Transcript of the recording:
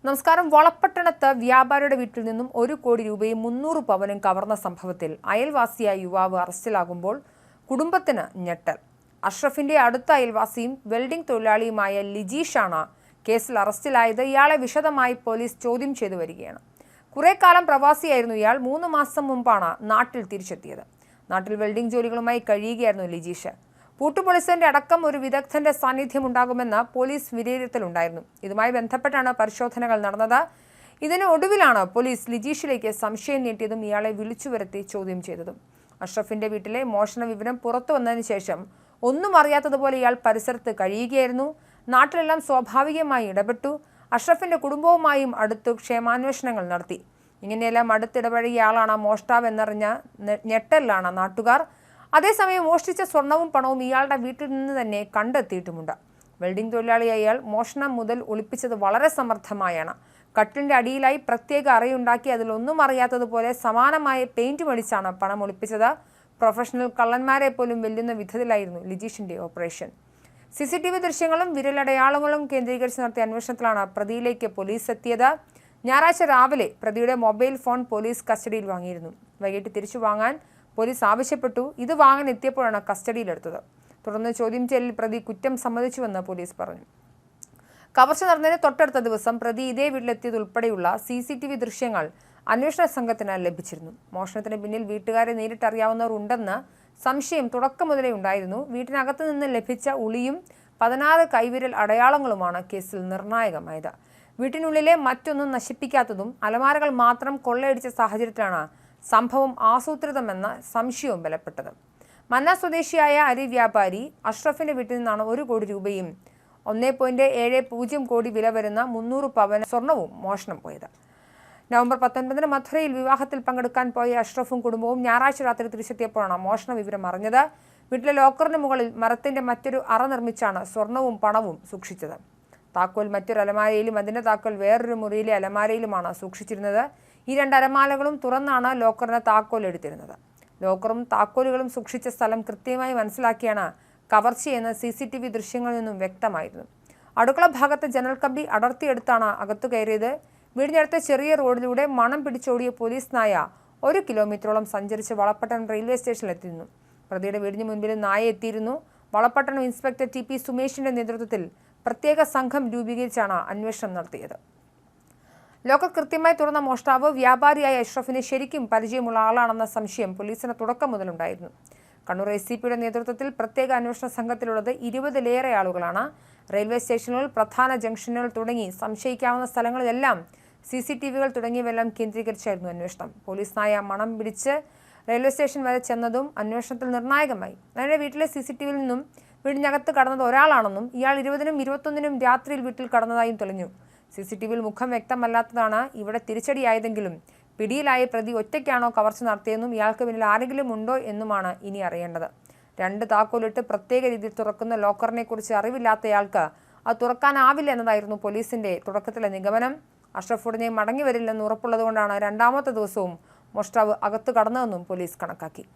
നമസ്കാരം. വളപട്ടണത്ത് വ്യാപാരിയുടെ വീട്ടിൽ നിന്നും 1 കോടി രൂപയും 300 പവനും കവർന്ന സംഭവത്തിൽ അയൽവാസിയായ യുവാവ് അറസ്റ്റിലാകുമ്പോൾ കുടുംബത്തിന് ഞെട്ടൽ. അഷ്റഫിന്റെ അടുത്ത അയൽവാസിയും വെൽഡിംഗ് തൊഴിലാളിയുമായ ലിജീഷാണ് കേസിൽ അറസ്റ്റിലായത്. ഇയാളെ വിശദമായി പോലീസ് ചോദ്യം ചെയ്തു വരികയാണ്. കുറേക്കാലം പ്രവാസിയായിരുന്നു ഇയാൾ. 3 മാസം മുമ്പാണ് നാട്ടിൽ തിരിച്ചെത്തിയത്. നാട്ടിൽ വെൽഡിംഗ് ജോലികളുമായി കഴിയുകയായിരുന്നു ലിജീഷ്. പൂട്ടുപൊളിച്ചതിന്റെ അടക്കം ഒരു വിദഗ്ധന്റെ സാന്നിധ്യം ഉണ്ടാകുമെന്ന് പോലീസ് വിലയിരുത്തലുണ്ടായിരുന്നു. ഇതുമായി ബന്ധപ്പെട്ടാണ് പരിശോധനകൾ നടന്നത്. ഇതിന് ഒടുവിലാണ് പോലീസ് ലിജീഷിലേക്ക് സംശയം നീട്ടിയതും ഇയാളെ വിളിച്ചു വരുത്തി ചോദ്യം ചെയ്തതും. അഷ്റഫിന്റെ വീട്ടിലെ മോഷണ വിവരം പുറത്തു വന്നതിന് ശേഷം ഒന്നും അറിയാത്തതുപോലെ ഇയാൾ പരിസരത്ത് കഴിയുകയായിരുന്നു. നാട്ടിലെല്ലാം സ്വാഭാവികമായി ഇടപെട്ടു. അഷ്റഫിന്റെ കുടുംബവുമായും അടുത്ത് ക്ഷേമാന്വേഷണങ്ങൾ നടത്തി. ഇങ്ങനെയെല്ലാം അടുത്തിടപഴകിയ ആളാണ് മോഷ്ടാവ് എന്നറിഞ്ഞ ഞെട്ടലിലാണ് നാട്ടുകാർ. അതേസമയം മോഷ്ടിച്ച സ്വർണവും പണവും ഇയാളുടെ വീട്ടിൽ നിന്ന് തന്നെ കണ്ടെത്തിയിട്ടുമുണ്ട്. വെൽഡിംഗ് തൊഴിലാളിയായ ഇയാൾ മോഷണം മുതൽ ഒളിപ്പിച്ചത് വളരെ സമർത്ഥമായാണ്. കട്ടിലിന്റെ അടിയിലായി പ്രത്യേക അറയുണ്ടാക്കി അതിലൊന്നും അറിയാത്തതുപോലെ സമാനമായ പെയിന്റ് മേടിച്ചാണ് പണം ഒളിപ്പിച്ചത്. പ്രൊഫഷണൽ കള്ളന്മാരെ പോലും വെല്ലുന്ന വിധത്തിലായിരുന്നു ലിജീഷിന്റെ ഓപ്പറേഷൻ. CCTV ദൃശ്യങ്ങളും വിരലടയാളങ്ങളും കേന്ദ്രീകരിച്ച് നടത്തിയ അന്വേഷണത്തിലാണ് പ്രതിയിലേക്ക് പോലീസ് എത്തിയത്. ഞായറാഴ്ച രാവിലെ പ്രതിയുടെ മൊബൈൽ ഫോൺ പോലീസ് കസ്റ്റഡിയിൽ വാങ്ങിയിരുന്നു. വൈകിട്ട് തിരിച്ചു വാങ്ങാൻ പോലീസ് ആവശ്യപ്പെട്ടു. ഇത് വാങ്ങാൻ എത്തിയപ്പോഴാണ് കസ്റ്റഡിയിലെടുത്തത്. തുടർന്ന് ചോദ്യം ചെയ്യലിൽ പ്രതി കുറ്റം സമ്മതിച്ചുവെന്ന് പോലീസ് പറഞ്ഞു. കവർച്ച നടന്നതിന് തൊട്ടടുത്ത ദിവസം പ്രതി ഇതേ വീട്ടിലെത്തിയതുൾപ്പെടെയുള്ള CCTV ദൃശ്യങ്ങൾ അന്വേഷണ സംഘത്തിന് ലഭിച്ചിരുന്നു. മോഷണത്തിന് പിന്നിൽ വീട്ടുകാരെ നേരിട്ടറിയാവുന്നവർ ഉണ്ടെന്ന് സംശയം തുടക്കം മുതലേ ഉണ്ടായിരുന്നു. വീട്ടിനകത്ത് നിന്ന് ലഭിച്ച ഉളിയും 16 കൈവിരൽ അടയാളങ്ങളുമാണ് കേസിൽ നിർണായകമായത്. വീട്ടിനുള്ളിലെ മറ്റൊന്നും നശിപ്പിക്കാത്തതും അലമാരകൾ മാത്രം കൊള്ളയടിച്ച സാഹചര്യത്തിലാണ് സംഭവം ആസൂത്രിതമെന്ന സംശയവും ബലപ്പെട്ടത്. മന്ന സ്വദേശിയായ അരി വ്യാപാരി അഷ്റഫിന്റെ വീട്ടിൽ നിന്നാണ് 1 കോടി രൂപയും 1.70 കോടി വില വരുന്ന 300 പവൻ സ്വർണവും മോഷണം പോയത്. നവംബർ 19 മഥുരയിൽ വിവാഹത്തിൽ പങ്കെടുക്കാൻ പോയ അഷ്റഫും കുടുംബവും ഞായറാഴ്ച രാത്രി തിരിച്ചെത്തിയപ്പോഴാണ് മോഷണ വിവരം അറിഞ്ഞത്. വീട്ടിലെ ലോക്കറിന് മുകളിൽ മരത്തിന്റെ മറ്റൊരു അറ നിർമ്മിച്ചാണ് സ്വർണവും പണവും സൂക്ഷിച്ചത്. താക്കോൽ മറ്റൊരു അലമാരയിലും അതിന്റെ താക്കോൽ വേറൊരു മുറിയിലെ അലമാരയിലുമാണ് സൂക്ഷിച്ചിരുന്നത്. ഈ 2 അലമാരകളും തുറന്നാണ് ലോക്കറിന് താക്കോൽ എടുത്തിരുന്നത്. ലോക്കറും താക്കോലുകളും സൂക്ഷിച്ച സ്ഥലം കൃത്യമായി മനസ്സിലാക്കിയാണ് കവർച്ചയെന്ന് CCTV ദൃശ്യങ്ങളിൽ നിന്നും വ്യക്തമായിരുന്നു. അടുക്കള ഭാഗത്തെ ജനൽ കമ്പി അടർത്തിയെടുത്താണ് അകത്തു കയറിയത്. വീടിനടുത്ത ചെറിയ റോഡിലൂടെ മണം പിടിച്ചോടിയ പോലീസ് നായ 1 കിലോമീറ്ററോളം സഞ്ചരിച്ച് വളപട്ടണം റെയിൽവേ സ്റ്റേഷനിലെത്തിയിരുന്നു. പ്രതിയുടെ വീടിന് മുൻപിൽ നായ എത്തിയിരുന്നു. വളപട്ടണം ഇൻസ്പെക്ടർ TP സുമേഷിന്റെ നേതൃത്വത്തിൽ പ്രത്യേക സംഘം രൂപീകരിച്ചാണ് അന്വേഷണം നടത്തിയത്. ലോക്കർ കൃത്യമായി തുറന്ന മോഷ്ടാവ് വ്യാപാരിയായ അഷ്റഫിനെ ശരിക്കും പരിചയമുള്ള ആളാണെന്ന സംശയം പോലീസിന് തുടക്കം മുതലുണ്ടായിരുന്നു. കണ്ണൂർ SCPയുടെ നേതൃത്വത്തിൽ പ്രത്യേക അന്വേഷണ സംഘത്തിലുള്ളത് 20-ലേറെ ആളുകളാണ്. റെയിൽവേ സ്റ്റേഷനുകൾ, പ്രധാന ജംഗ്ഷനുകൾ തുടങ്ങി സംശയിക്കാവുന്ന സ്ഥലങ്ങളിലെല്ലാം CCTVകൾ തുടങ്ങിയവയെല്ലാം കേന്ദ്രീകരിച്ചായിരുന്നു അന്വേഷണം. പോലീസ് നായ മണം പിടിച്ച് റെയിൽവേ സ്റ്റേഷൻ വരെ ചെന്നതും അന്വേഷണത്തിൽ നിർണായകമായി. അതിന്റെ വീട്ടിലെ CCTVയിൽ നിന്നും വീടിനകത്ത് കടന്നത് ഒരാളാണെന്നും ഇയാൾ 20-നും 21-നും രാത്രിയിൽ വീട്ടിൽ കടന്നതായും തെളിഞ്ഞു. CCTVയിൽ മുഖം വ്യക്തമല്ലാത്തതാണ് ഇവിടെ തിരിച്ചടിയായതെങ്കിലും പിടിയിലായ പ്രതി ഒറ്റയ്ക്കാണോ കവർച്ച നടത്തിയെന്നും ഇയാൾക്ക് പിന്നിൽ ആരെങ്കിലും ഉണ്ടോ എന്നുമാണ് ഇനി അറിയേണ്ടത്. 2 താക്കോലിട്ട് പ്രത്യേക രീതിയിൽ തുറക്കുന്ന ലോക്കറിനെ കുറിച്ച് അറിവില്ലാത്തയാൾക്ക് അത് തുറക്കാനാവില്ല എന്നതായിരുന്നു പോലീസിന്റെ തുടക്കത്തിലെ നിഗമനം. അഷ്റഫ് ഉടനെ മടങ്ങി വരില്ലെന്ന് ഉറപ്പുള്ളതുകൊണ്ടാണ് 2ാമത്തെ ദിവസവും മോഷ്ടാവ് അകത്തു കടന്നതെന്നും പോലീസ് കണക്കാക്കി.